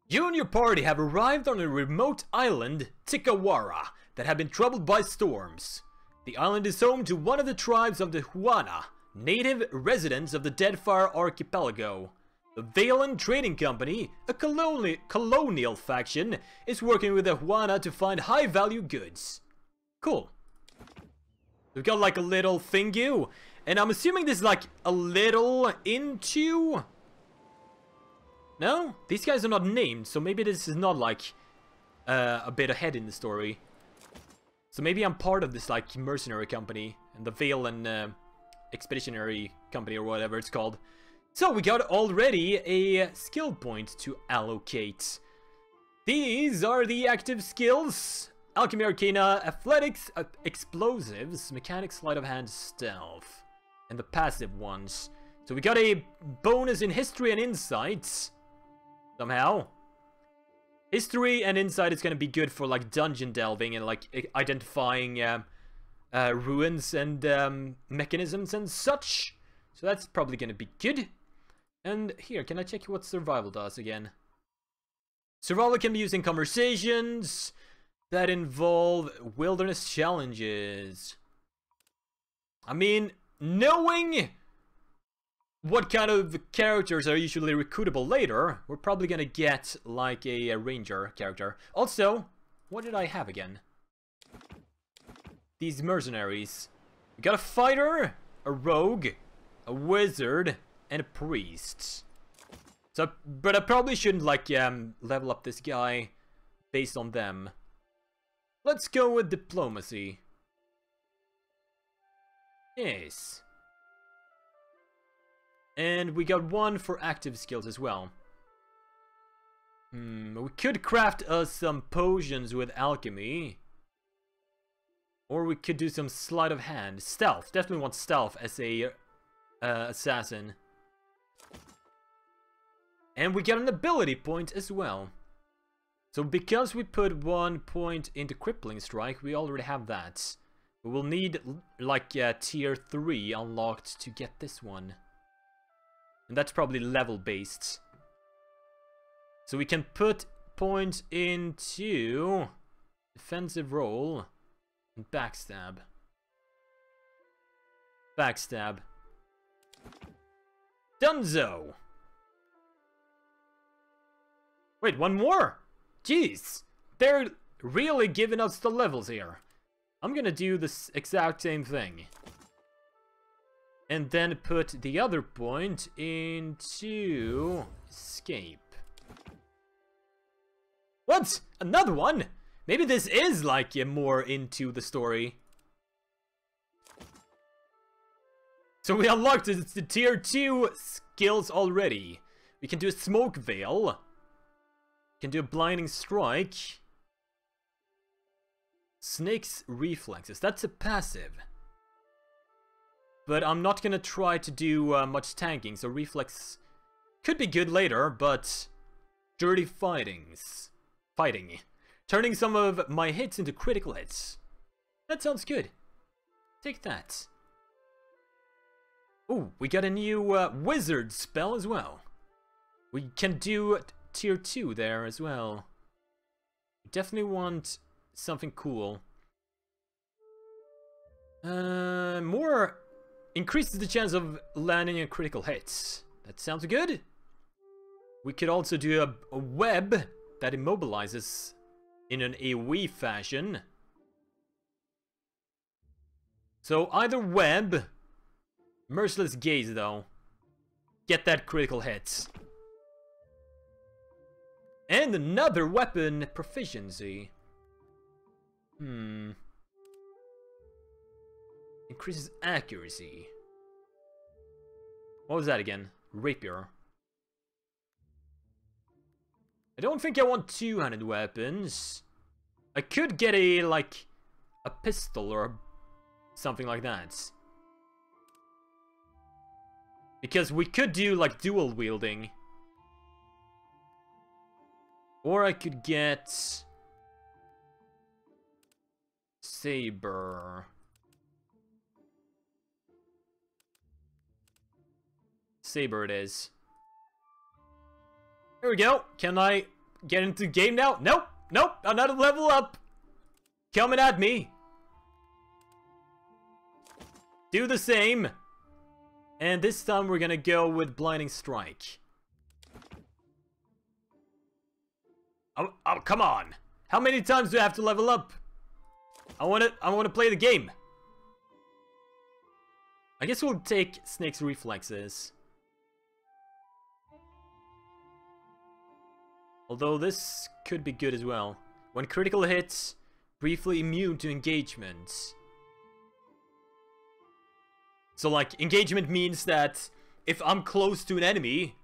You and your party have arrived on a remote island, Tikawara, that have been troubled by storms. The island is home to one of the tribes of the Huana, native residents of the Deadfire archipelago. The Valen Trading Company, a colonial faction, is working with the Huana to find high-value goods. Cool. We've got like a little thingy, and I'm assuming this is like a little into... No? These guys are not named, so maybe this is not like a bit ahead in the story. So maybe I'm part of this like mercenary company, and the Valen expeditionary company or whatever it's called. So we got already a skill point to allocate. These are the active skills: Alchemy, Arcana, Athletics, Explosives, Mechanics, Sleight of Hand, Stealth. And the passive ones. So we got a bonus in History and Insight. Somehow. History and Insight is going to be good for like dungeon delving and like identifying ruins and mechanisms and such. So that's probably going to be good. And here, can I check what Survival does again? Survival can be used in conversations that involve wilderness challenges. I mean, knowing what kind of characters are usually recruitable later, we're probably gonna get like a ranger character. Also, what did I have again? These mercenaries. We got a fighter, a rogue, a wizard, and a priest. So, but I probably shouldn't like level up this guy based on them. Let's go with diplomacy. Yes. And we got one for active skills as well. We could craft us some potions with alchemy. Or we could do some sleight of hand. Stealth. Definitely want stealth as a assassin. And we get an ability point as well. So because we put 1 point into Crippling Strike, we already have that. We will need like tier 3 unlocked to get this one. And that's probably level based. So we can put points into defensive roll and backstab. Backstab. Dunzo! Wait, one more? Jeez! They're really giving us the levels here. I'm gonna do this exact same thing. And then put the other point into escape. What? Another one? Maybe this is like more into the story. So we unlocked the tier 2 skills already. We can do a smoke veil. We can do a blinding strike. Snake's reflexes. That's a passive. But I'm not gonna try to do much tanking, so reflex could be good later, but dirty fighting. Turning some of my hits into critical hits. That sounds good. Take that. Ooh, we got a new wizard spell as well. We can do tier 2 there as well. We definitely want something cool. More increases the chance of landing a critical hit. That sounds good. We could also do a web that immobilizes in an AoE fashion. So either web, merciless gaze though. Get that critical hit. And another weapon proficiency. Increases accuracy. What was that again? Rapier. I don't think I want two-handed weapons. I could get a, like, a pistol or something like that. Because we could do, like, dual wielding. Or I could get... saber. Saber it is. Here we go. Can I get into the game now. Nope, nope, another level up. Coming at me. Do the same. And this time we're gonna go with Blinding Strike. Oh, come on. How many times do I have to level up? I wanna play the game. I guess we'll take Snake's Reflexes. Although this could be good as well. When critical hits, briefly immune to engagement. So like, engagement means that if I'm close to an enemy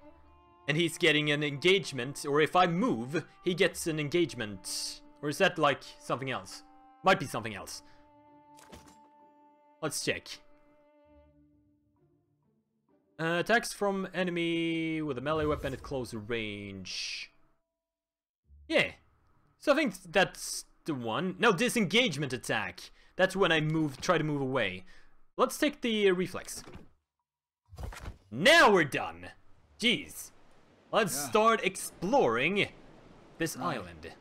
and he's getting an engagement, or if I move, he gets an engagement. Or is that like something else? Might be something else. Let's check. Attacks from enemy with a melee weapon at close range. Yeah. So I think that's the one. No, disengagement attack. That's when I try to move away. Let's take the reflex. Now we're done. Jeez. Let's start exploring this island.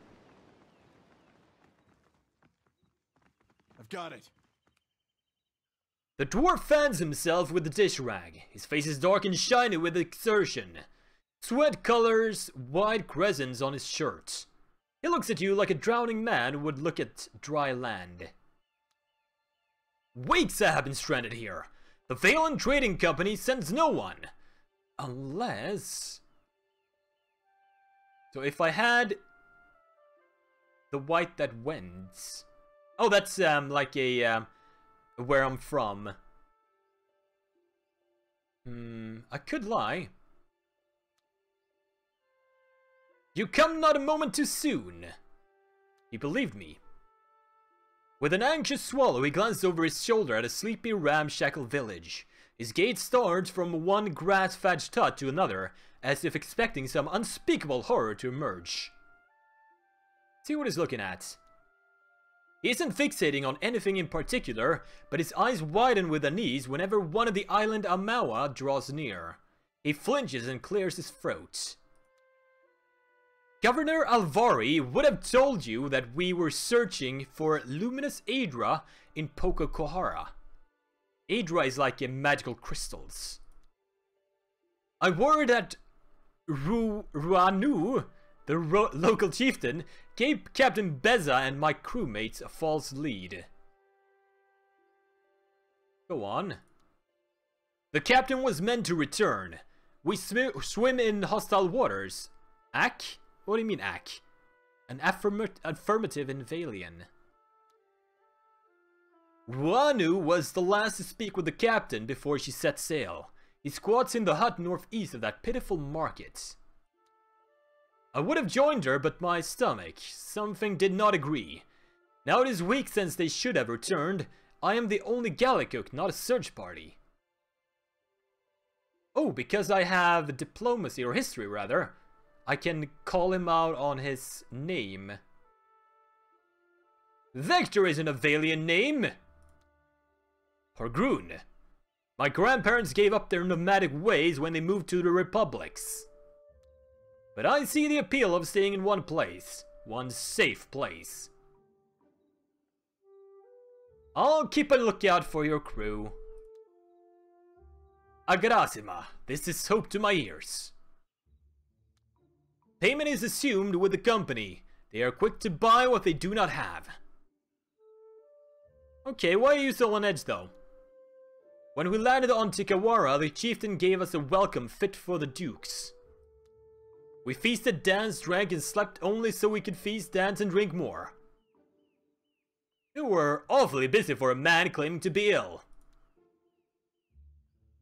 I've got it. The dwarf fans himself with the dish rag. His face is dark and shiny with exertion. Sweat colors wide crescents on his shirt. He looks at you like a drowning man would look at dry land. Weeks I have been stranded here. The Valen Trading Company sends no one. Unless... So if I had... the white that went... Oh, that's like a... where I'm from. I could lie. You come not a moment too soon. He believed me. With an anxious swallow, he glanced over his shoulder at a sleepy, ramshackle village. His gaze started from one grass-thatched hut to another, as if expecting some unspeakable horror to emerge. See what he's looking at. He isn't fixating on anything in particular, but his eyes widen with unease whenever one of the island Amawa draws near. He flinches and clears his throat. Governor Alvari would have told you that we were searching for luminous Adra in Pocokohara. Adra is like magical crystals. I worry that Ruanu, the local chieftain, gave Captain Beza and my crewmates a false lead. Go on. The captain was meant to return. We swim in hostile waters. Ak? What do you mean, Ak? An affirmative in Valian. Ruanu was the last to speak with the captain before she set sail. He squats in the hut northeast of that pitiful market. I would have joined her, but my stomach, something did not agree. Now it is weeks since they should have returned. I am the only Gallicook, not a search party. Oh, because I have diplomacy, or history rather. I can call him out on his name. Vector isn't a Valian name! Horgrun. My grandparents gave up their nomadic ways when they moved to the Republics. But I see the appeal of staying in one place. One safe place. I'll keep a lookout for your crew. Agarasima, this is hope to my ears. Payment is assumed with the company. They are quick to buy what they do not have. Okay, why are you so on edge though? When we landed on Tikawara, the chieftain gave us a welcome fit for the dukes. We feasted, danced, drank, and slept only so we could feast, dance, and drink more. You were awfully busy for a man claiming to be ill.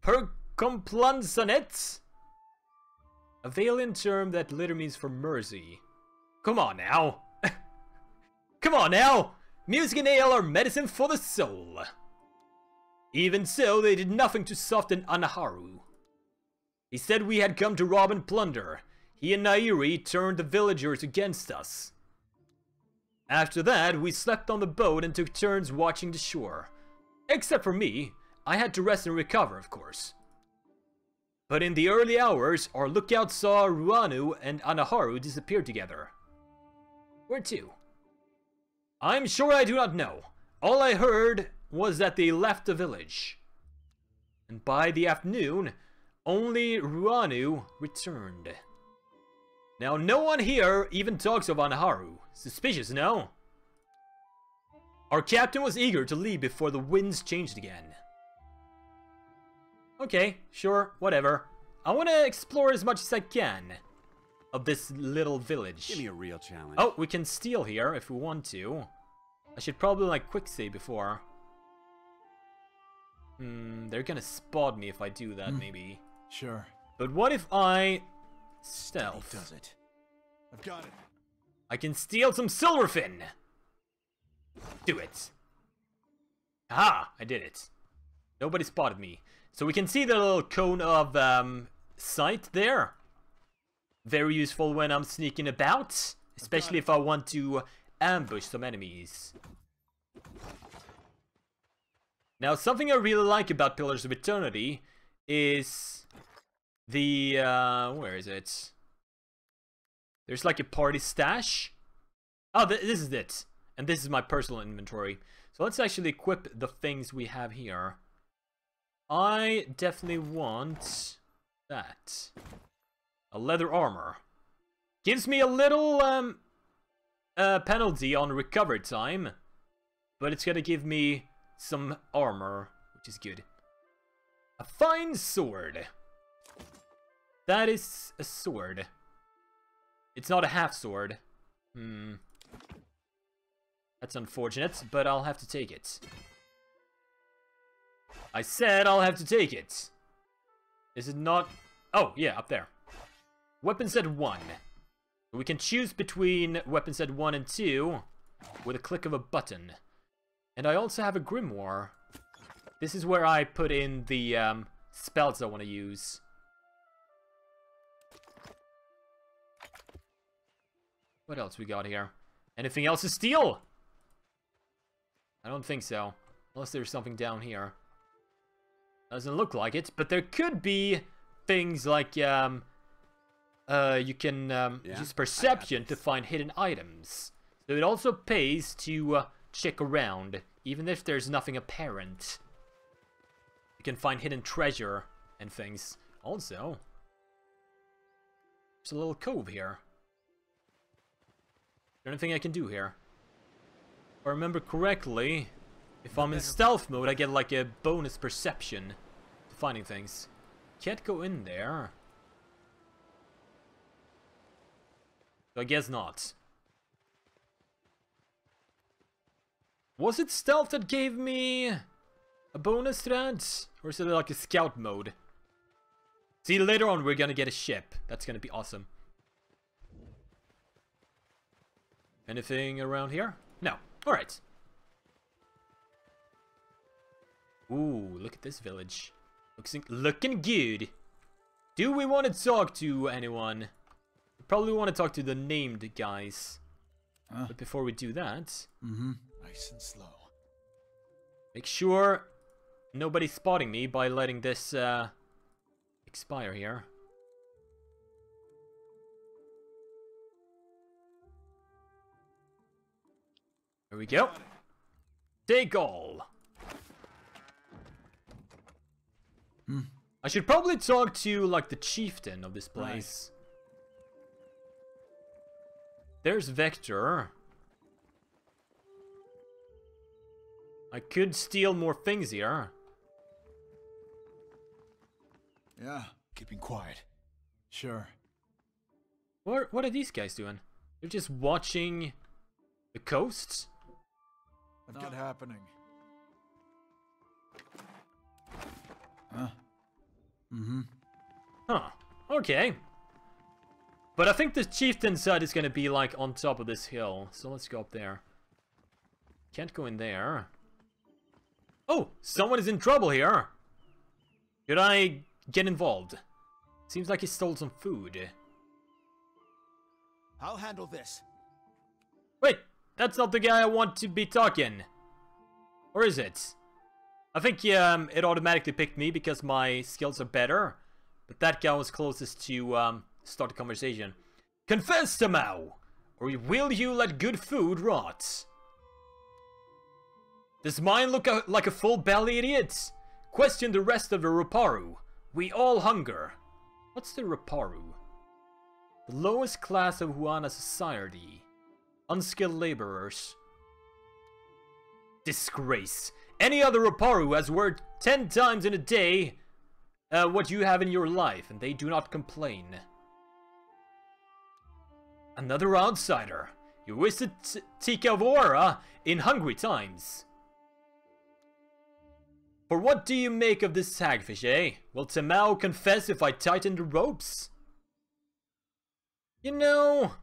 Per complansanet? A Valian term that literally means for mercy. Come on now. Come on now. Music and ale are medicine for the soul. Even so, they did nothing to soften Anaharu. He said we had come to rob and plunder. He and Nairi turned the villagers against us. After that, we slept on the boat and took turns watching the shore. Except for me. I had to rest and recover, of course. But in the early hours, our lookout saw Ruanu and Anaharu disappear together. Where to? I'm sure I do not know. All I heard was that they left the village. And by the afternoon, only Ruanu returned. Now no one here even talks of Anaharu. Suspicious, no? Our captain was eager to leave before the winds changed again. Okay, sure, whatever. I want to explore as much as I can of this little village. Give me a real challenge. Oh, we can steal here if we want to. I should probably like quick save before. They're gonna spot me if I do that, maybe. Sure. But what if I stealth? He does it. I've got it. I can steal some silverfin. Do it. Aha! I did it. Nobody spotted me. So we can see the little cone of sight there. Very useful when I'm sneaking about, especially if I want to ambush some enemies. Now, something I really like about Pillars of Eternity is the where is it? There's like a party stash. Oh, this is it. And this is my personal inventory. So let's actually equip the things we have here. I definitely want that. A leather armor. Gives me a little penalty on recovery time. But it's gonna give me some armor, which is good. A fine sword. That is a sword. It's not a half sword. That's unfortunate, but I'll have to take it. I said I'll have to take it. Is it not? Oh, yeah, up there. Weapon set 1. We can choose between weapon set 1 and 2 with a click of a button. And I also have a grimoire. This is where I put in the spells I want to use. What else we got here? Anything else to steal? I don't think so. Unless there's something down here. Doesn't look like it, but there could be things like you can use perception to find hidden items. So it also pays to check around, even if there's nothing apparent. You can find hidden treasure and things. Also, there's a little cove here. Is there anything I can do here? If I remember correctly, if I'm in stealth mode, I get like a bonus perception to finding things. Can't go in there. So I guess not. Was it stealth that gave me a bonus to that? Or is it like a scout mode? See, later on we're gonna get a ship. That's gonna be awesome. Anything around here? No. Alright. Ooh, look at this village. Looking good. Do we want to talk to anyone? We probably want to talk to the named guys. But before we do that... Nice and slow. Make sure nobody's spotting me by letting this expire here. There we go. Take all. I should probably talk to like the chieftain of this place. There's Vector. I could steal more things here. Yeah, keeping quiet. Sure. What are these guys doing? They're just watching the coast? Not happening. Huh. Okay. But I think the chieftain side is gonna be like on top of this hill. So let's go up there. Can't go in there. Oh! Someone is in trouble here! Should I get involved? Seems like he stole some food. I'll handle this. Wait! That's not the guy I want to be talking. Or is it? I think it automatically picked me because my skills are better. But that guy was closest to start the conversation. Confess, Tamao! Or will you let good food rot? Does mine look like a full belly, idiot? Question the rest of the Ruparu. We all hunger. What's the Ruparu? The lowest class of Huana society. Unskilled laborers. Disgrace. Any other Ruparu has worked 10 times in a day what you have in your life, and they do not complain. Another outsider. You visit Tikawara in hungry times. For what do you make of this hagfish, eh? Will Tamao confess if I tighten the ropes? You know,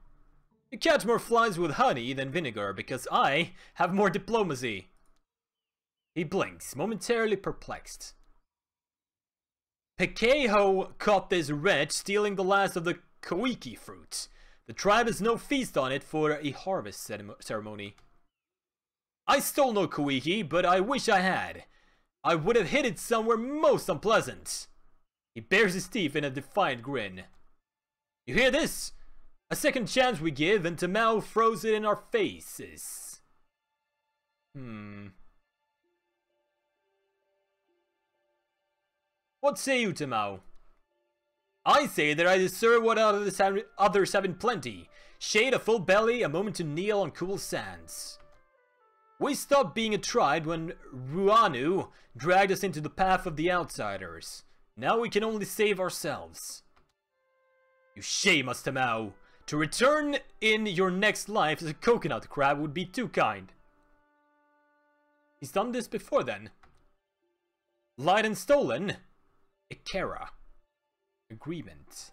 you catch more flies with honey than vinegar because I have more diplomacy. He blinks, momentarily perplexed. Pekeho caught this wretch stealing the last of the koiki fruit. The tribe has no feast on it for a harvest ceremony. I stole no koiki, but I wish I had. I would have hid it somewhere most unpleasant. He bares his teeth in a defiant grin. You hear this? A second chance we give, and Tamao throws it in our faces. What say you, Tamao? I say that I deserve what others have in plenty. Shade, a full belly, a moment to kneel on cool sands. We stopped being a tribe when Ruanu dragged us into the path of the outsiders. Now we can only save ourselves. You shame us, Tamao. To return in your next life as a coconut crab would be too kind. He's done this before then. Lied and stolen? Ikera. Agreement.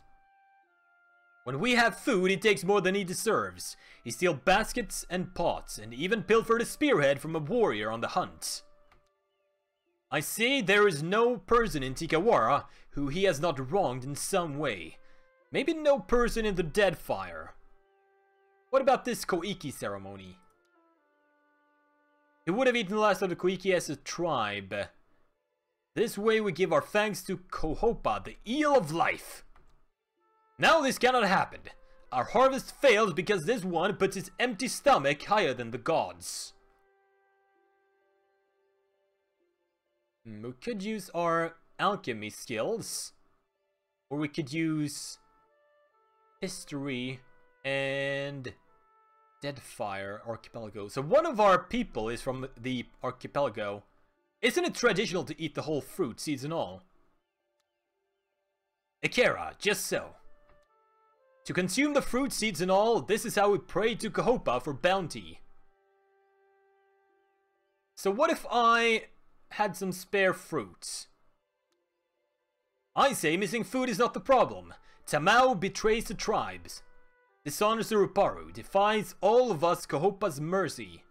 When we have food, he takes more than he deserves. He steals baskets and pots, and even pilfered a spearhead from a warrior on the hunt. I say there is no person in Tikawara who he has not wronged in some way. Maybe no person in the Deadfire. What about this koiki ceremony? He would have eaten the last of the koiki as a tribe. This way we give our thanks to Kohopa, the eel of life. Now this cannot happen. Our harvest fails because this one puts his empty stomach higher than the gods. We could use our alchemy skills. Or we could use history and Deadfire archipelago. So one of our people is from the archipelago. Isn't it traditional to eat the whole fruit, seeds and all? Ikera, just so. To consume the fruit, seeds and all, this is how we pray to Kohopa for bounty. So what if I had some spare fruit? I say missing food is not the problem. Tamao betrays the tribes. Dishonors the Ruparu, defies all of us Kohopa's mercy.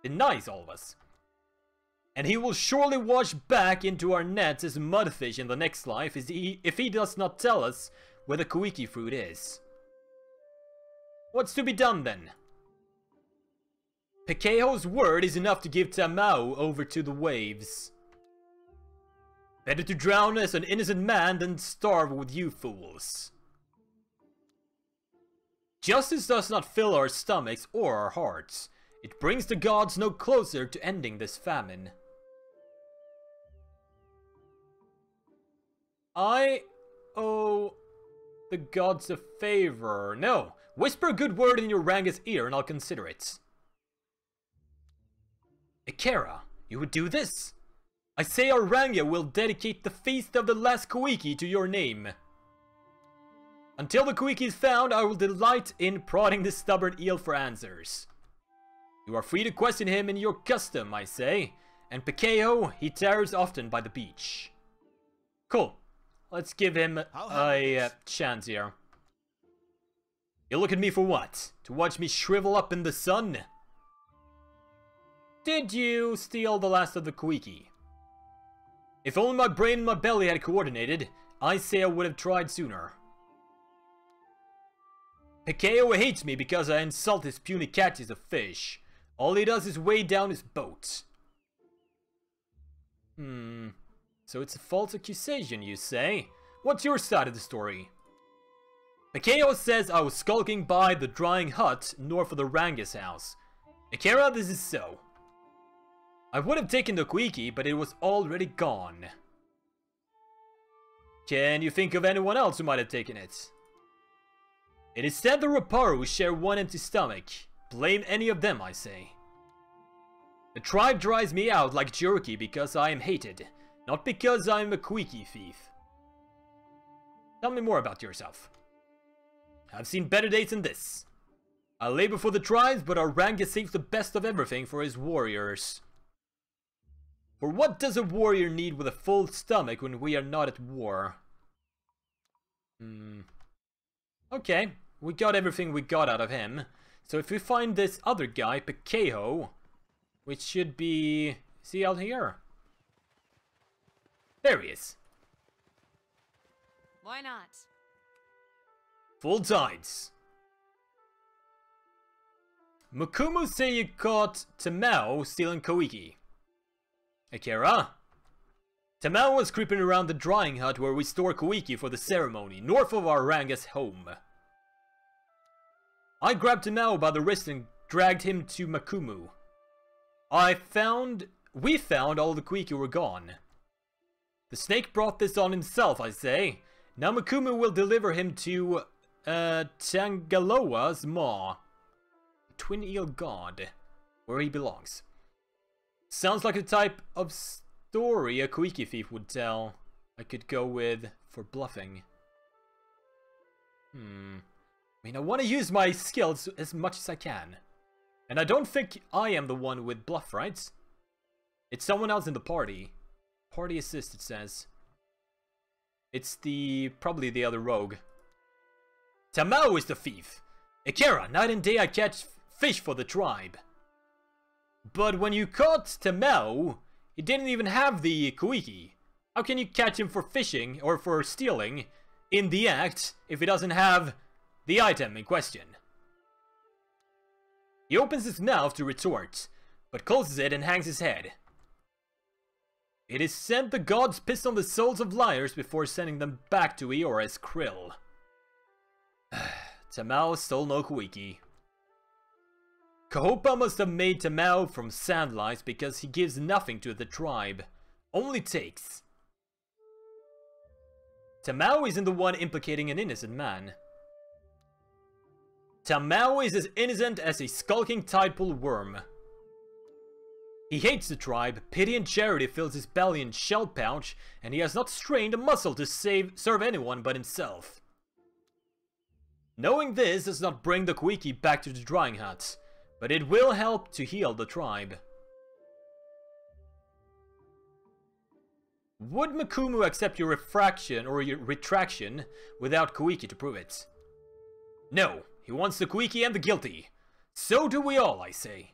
Denies all of us. And he will surely wash back into our nets as mudfish in the next life if he does not tell us where the koiki fruit is. What's to be done then? Pekeho's word is enough to give Tamao over to the waves. Better to drown as an innocent man than starve with you fools. Justice does not fill our stomachs or our hearts. It brings the gods no closer to ending this famine. I owe the gods a favor. No. Whisper a good word in your Ranga's ear and I'll consider it. Ikera, you would do this? I say our Ranga will dedicate the feast of the last koiki to your name. Until the koiki is found, I will delight in prodding the stubborn eel for answers. You are free to question him in your custom, I say. And Pekeho, he tarries often by the beach. Cool. Let's give him a chance here. You look at me for what? To watch me shrivel up in the sun? Did you steal the last of the koiki? If only my brain and my belly had coordinated, I say I would have tried sooner. Pekeho hates me because I insult his puny catches of fish. All he does is weigh down his boat. So it's a false accusation, you say? What's your side of the story? Mikao says I was skulking by the drying hut north of the Rangus house. Akira, this is so. I would have taken the Koiki, but it was already gone. Can you think of anyone else who might have taken it? It is said the Rapparu share one empty stomach. Blame any of them, I say. The tribe dries me out like jerky because I am hated, not because I am a Koiki thief. Tell me more about yourself. I've seen better days than this. I labor for the tribes, but our Rangus saves the best of everything for his warriors. For what does a warrior need with a full stomach when we are not at war? Okay, we got everything we got out of him. So if we find this other guy, Pekeho, which should be... Is he out here? There he is. Why not? Full tides. Mukumu say you caught Tamao stealing Koiki. Akira? Tamao was creeping around the drying hut where we store Koiki for the ceremony, north of our Rangus home. I grabbed Tamao by the wrist and dragged him to Mukumu. We found all the Koiki were gone. The snake brought this on himself, I say. Now Mukumu will deliver him to Tangaloa's maw, twin eel god, where he belongs. Sounds like a type of story a Koiki thief would tell. I could go with for bluffing. I mean, I want to use my skills as much as I can. And I don't think I am the one with bluff, right? It's someone else in the party. Party assist, it says. It's probably the other rogue. Tamao is the thief. Akira, night and day I catch fish for the tribe. But when you caught Tamao, he didn't even have the Koiki. How can you catch him for fishing or for stealing in the act if he doesn't have the item in question? He opens his mouth to retort, but closes it and hangs his head. It is said the gods pissed on the souls of liars before sending them back to Iora's krill. Tamao stole no Koiki. Kahopa must have made Tamao from sand lice because he gives nothing to the tribe. Only takes. Tamao isn't the one implicating an innocent man. Tamao is as innocent as a skulking tidepool worm. He hates the tribe, pity and charity fills his belly and shell pouch, and he has not strained a muscle to serve anyone but himself. Knowing this does not bring the Koiki back to the drying hut, but it will help to heal the tribe. Would Mukumu accept your refraction or your retraction without Koiki to prove it? No, he wants the Koiki and the guilty. So do we all, I say.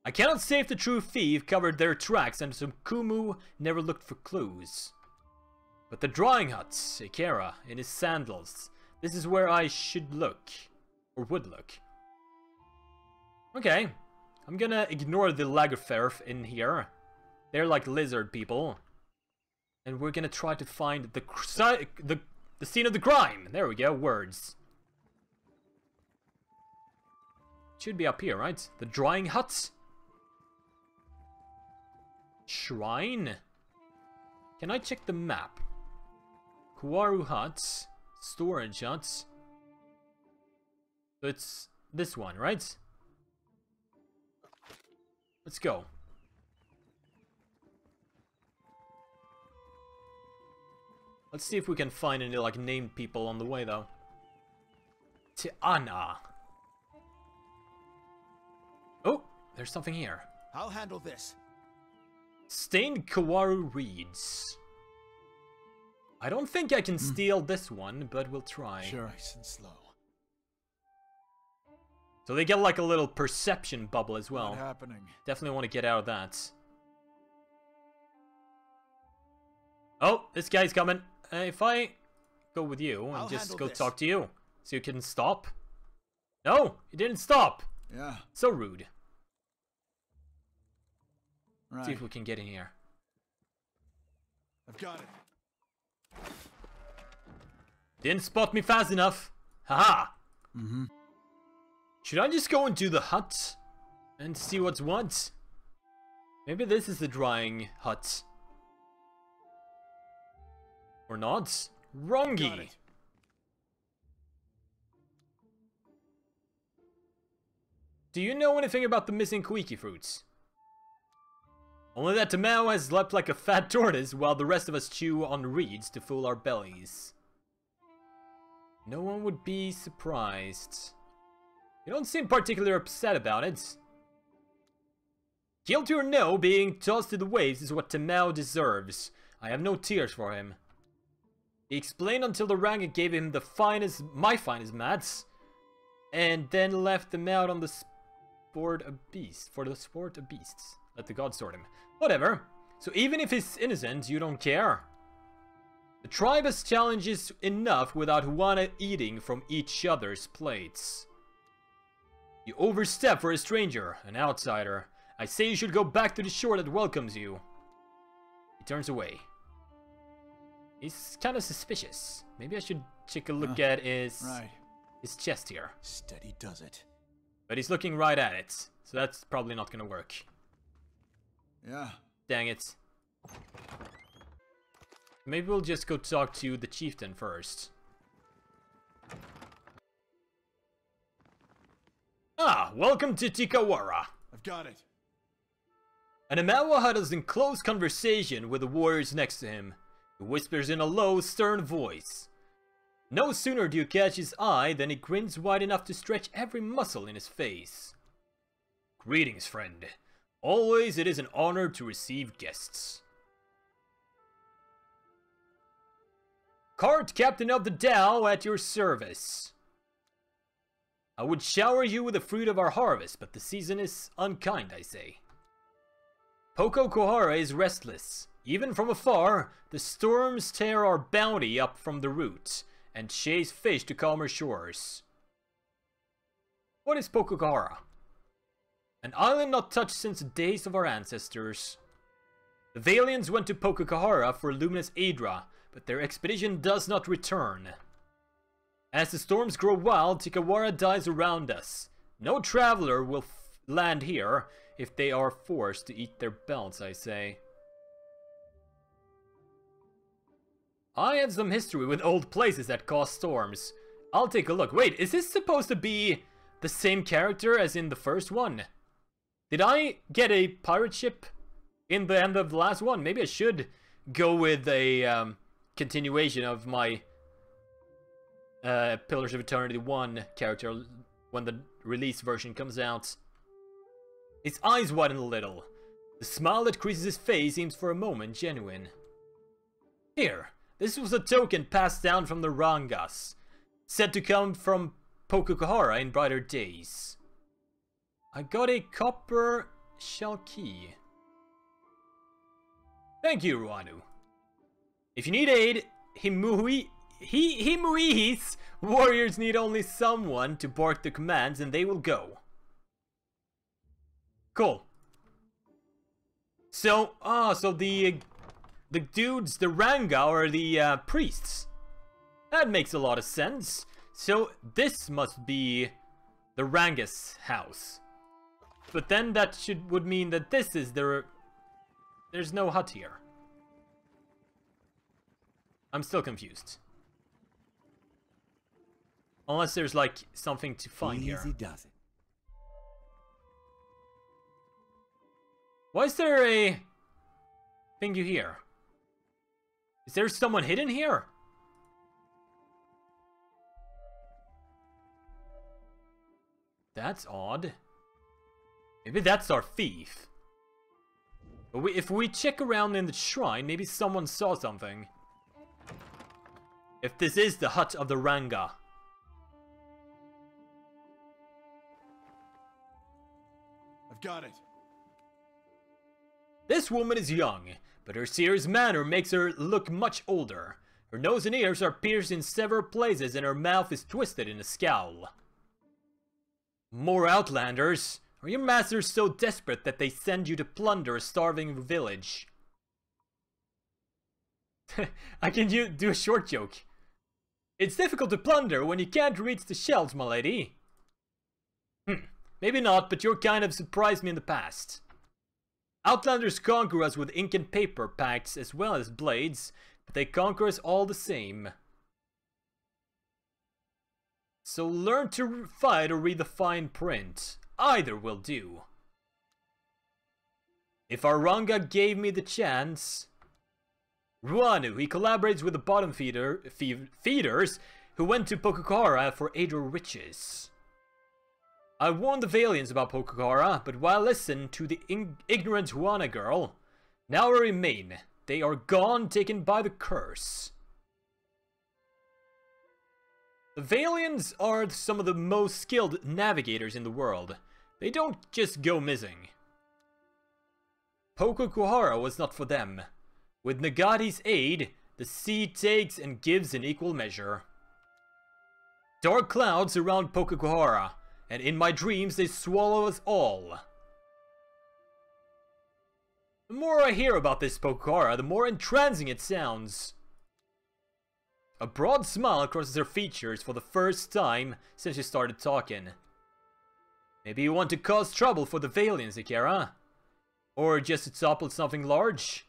I cannot say if the true thief covered their tracks and Mukumu never looked for clues. But the drying hut, Akira, in his sandals, this is where I should look, or would look. Okay, I'm gonna ignore the Lagerferf in here. They're like lizard people. And we're gonna try to find the scene of the crime. There we go, words. Should be up here, right? The drying hut? Shrine? Can I check the map? Kuwaru huts. Storage huts. So it's this one, right? Let's go. Let's see if we can find any like named people on the way though. Tiana. Oh, there's something here. I'll handle this. Stained Kawaru reeds. I don't think I can steal this one, but we'll try. Sure, nice and slow. So they get like a little perception bubble as well. What's happening? Definitely want to get out of that. Oh, this guy's coming. If I go with you and just go talk to you, so you can stop. No, you didn't stop. Yeah. So rude. Right. See if we can get in here. I've got it. Didn't spot me fast enough. Haha. Mm-hmm. Should I just go into the hut and see what's what? Maybe this is the drying hut. Or not? Wrongy. Do you know anything about the missing Kuiki fruits? Only that Tamao has slept like a fat tortoise while the rest of us chew on reeds to fool our bellies. No one would be surprised. You don't seem particularly upset about it. Guilty or no, being tossed to the waves is what Tamao deserves. I have no tears for him. He explained until the Ranga gave him my finest mats, and then left them out on the for the sport of beasts. Let the gods sort him. Whatever. So even if he's innocent, you don't care. The tribe has challenges enough without one eating from each other's plates. You overstep for a stranger, an outsider. I say you should go back to the shore that welcomes you. He turns away. He's kind of suspicious. Maybe I should take a look at his chest here. Steady does it. But he's looking right at it, so that's probably not gonna work. Yeah. Dang it. Maybe we'll just go talk to the Chieftain first. Ah, welcome to Tikawara. I've got it. An Amawa huddles in close conversation with the warriors next to him, who whispers in a low, stern voice. No sooner do you catch his eye than he grins wide enough to stretch every muscle in his face. Greetings, friend. Always it is an honor to receive guests. Kart, Captain of the Tao, at your service. I would shower you with the fruit of our harvest, but the season is unkind, I say. Poko Kohara is restless. Even from afar, the storms tear our bounty up from the root, and chase fish to calmer shores. What is Poko Kohara? An island not touched since the days of our ancestors. The Valians went to Poko Kohara for Luminous Aedra, but their expedition does not return. As the storms grow wild, Tikawara dies around us. No traveler will land here if they are forced to eat their belts, I say. I have some history with old places that cause storms. I'll take a look. Wait, is this supposed to be the same character as in the first one? Did I get a pirate ship in the end of the last one? Maybe I should go with a continuation of my Pillars of Eternity 1 character when the release version comes out. His eyes widen a little. The smile that creases his face seems for a moment genuine. Here, this was a token passed down from the Rangas, said to come from Poko Kohara in brighter days. I got a copper shell key. Thank you, Ruanu. If you need aid, Himui's warriors need only someone to bark the commands and they will go. Cool. So, so the dudes, the Ranga, are the priests. That makes a lot of sense. So this must be the Ranga's house. But then that would mean that this is there's no hut here. I'm still confused. Unless there's like something to find here. Easy does it. Why is there a thing you hear? Is there someone hidden here? That's odd. Maybe that's our thief. But if we check around in the shrine, maybe someone saw something. If this is the hut of the Ranga. I've got it. This woman is young, but her serious manner makes her look much older. Her nose and ears are pierced in several places and her mouth is twisted in a scowl. More outlanders? Are your masters so desperate that they send you to plunder a starving village? I can do a short joke. It's difficult to plunder when you can't reach the shelves, my lady. Maybe not, but you're kind of surprised me in the past. Outlanders conquer us with ink and paper packs as well as blades, but they conquer us all the same. So learn to fight or read the fine print. Either will do. If Aranga gave me the chance... Ruanu, he collaborates with the bottom feeders who went to Pokokara for aid or riches. I warned the Valians about Pokokara, but while listening to the ignorant Huana girl, now I remain. They are gone, taken by the curse. The Valians are some of the most skilled navigators in the world. They don't just go missing. Pokokara was not for them. With Nagati's aid, the sea takes and gives in equal measure. Dark clouds surround Pokokara, and in my dreams they swallow us all. The more I hear about this Pokokara, the more entrancing it sounds. A broad smile crosses her features for the first time since she started talking. Maybe you want to cause trouble for the Valians, Ikera? Or just to topple something large?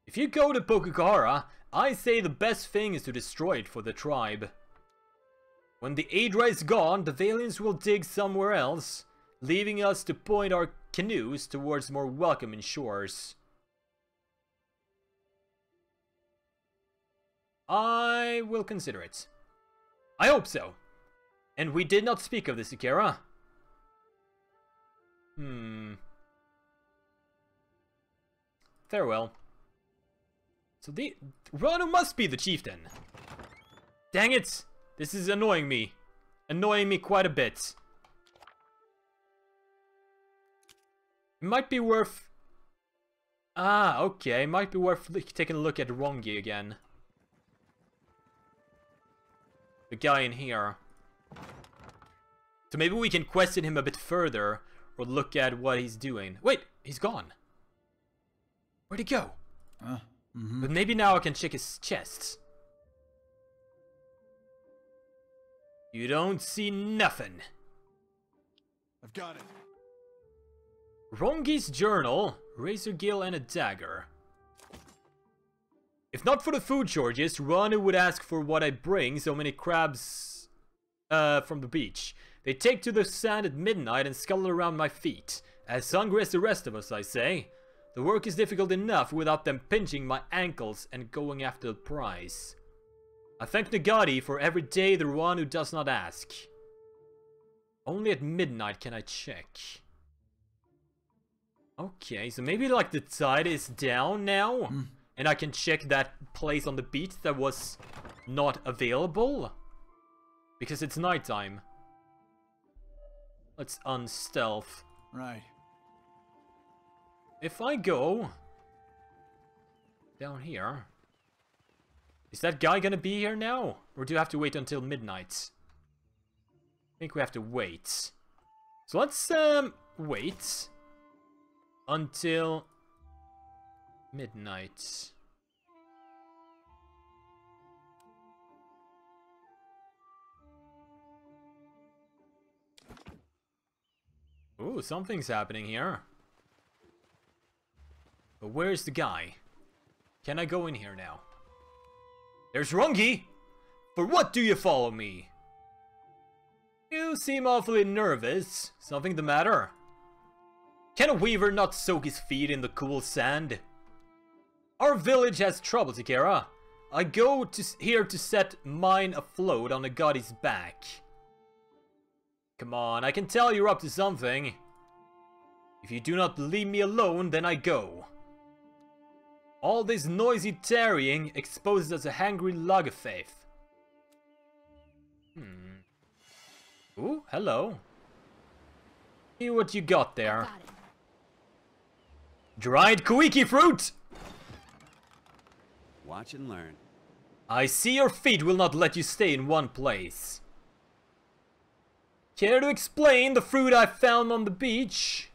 If you go to Pokokara, I say the best thing is to destroy it for the tribe. When the Aedra is gone, the Valians will dig somewhere else, leaving us to point our canoes towards more welcoming shores. I will consider it. I hope so. And we did not speak of this, Ikera. Farewell. So the Ranu must be the chieftain. Dang it! This is annoying me. Annoying me quite a bit. It might be worth... Ah, okay. It might be worth taking a look at Rongi again. The guy in here. So maybe we can question him a bit further. Or look at what he's doing. Wait! He's gone. Where'd he go? But maybe now I can check his chest. You don't see nothing. I've got it. Rongi's journal, razor gill and a dagger. If not for the food shortages, Ranu would ask for what I bring so many crabs from the beach. They take to the sand at midnight and scuttle around my feet. As hungry as the rest of us, I say. The work is difficult enough without them pinching my ankles and going after the prize. I thank Nagati for every day the one who does not ask. Only at midnight can I check. Okay, so maybe like the tide is down now? And I can check that place on the beach that was not available? Because it's nighttime. Let's unstealth. Right. If I go down here, is that guy gonna be here now? Or do you have to wait until midnight? I think we have to wait. So let's wait until midnight. Ooh, something's happening here. But where's the guy? Can I go in here now? There's Rungi! For what do you follow me? You seem awfully nervous. Something the matter? Can a weaver not soak his feet in the cool sand? Our village has trouble, Tikara. I go here to set mine afloat on a Nagati's back. Come on, I can tell you're up to something. If you do not leave me alone, then I go. All this noisy tarrying exposes us a hungry loggerfaith. Ooh, hello. See what you got there. Dried kuiki fruit! Watch and learn. I see your feet will not let you stay in one place. Care to explain the fruit I found on the beach?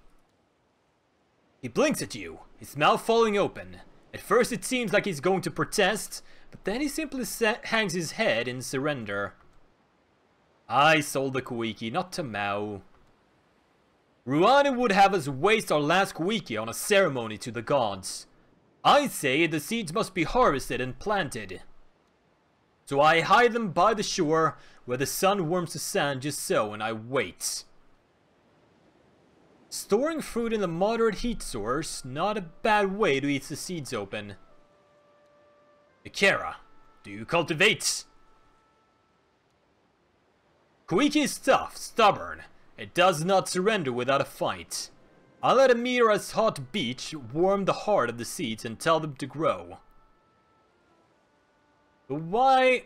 He blinks at you, his mouth falling open, At first it seems like he's going to protest, but then he simply hangs his head in surrender. I sold the Koiki, not to Mao. Ruanu would have us waste our last Koiki on a ceremony to the gods. I say the seeds must be harvested and planted. So I hide them by the shore where the sun warms the sand just so, and I wait. Storing fruit in a moderate heat source, not a bad way to eat the seeds open. Ikera, do you cultivate? Koiki is tough, stubborn. It does not surrender without a fight. I let a Mira's hot beach warm the heart of the seeds and tell them to grow. But why?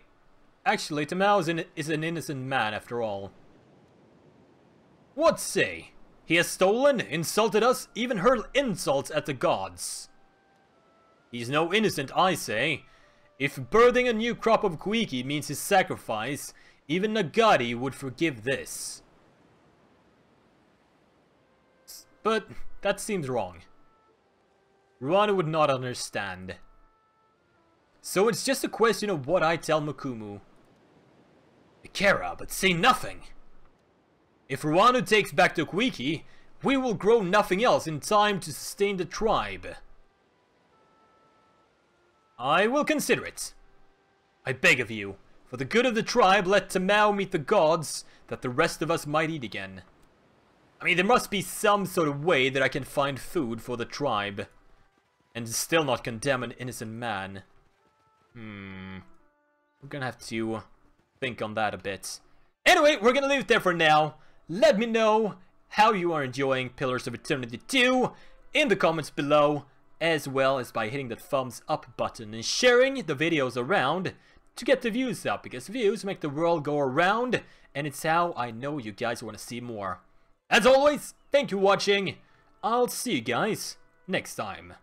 Actually, Tamao is an innocent man after all. What say? He has stolen, insulted us, even hurled insults at the gods. He's no innocent, I say. If birthing a new crop of Koiki means his sacrifice, even Nagari would forgive this. But that seems wrong. Ruanu would not understand. So it's just a question of what I tell Mukumu. Ikera, but say nothing. If Ruanu takes back the Koiki, we will grow nothing else in time to sustain the tribe. I will consider it. I beg of you, for the good of the tribe, let Tamao meet the gods, that the rest of us might eat again. I mean, there must be some sort of way that I can find food for the tribe, and still not condemn an innocent man. We're gonna have to think on that a bit. Anyway, we're gonna leave it there for now. Let me know how you are enjoying Pillars of Eternity 2 in the comments below, as well as by hitting the thumbs up button and sharing the videos around to get the views up, because views make the world go around, and it's how I know you guys want to see more. As always, thank you for watching. I'll see you guys next time.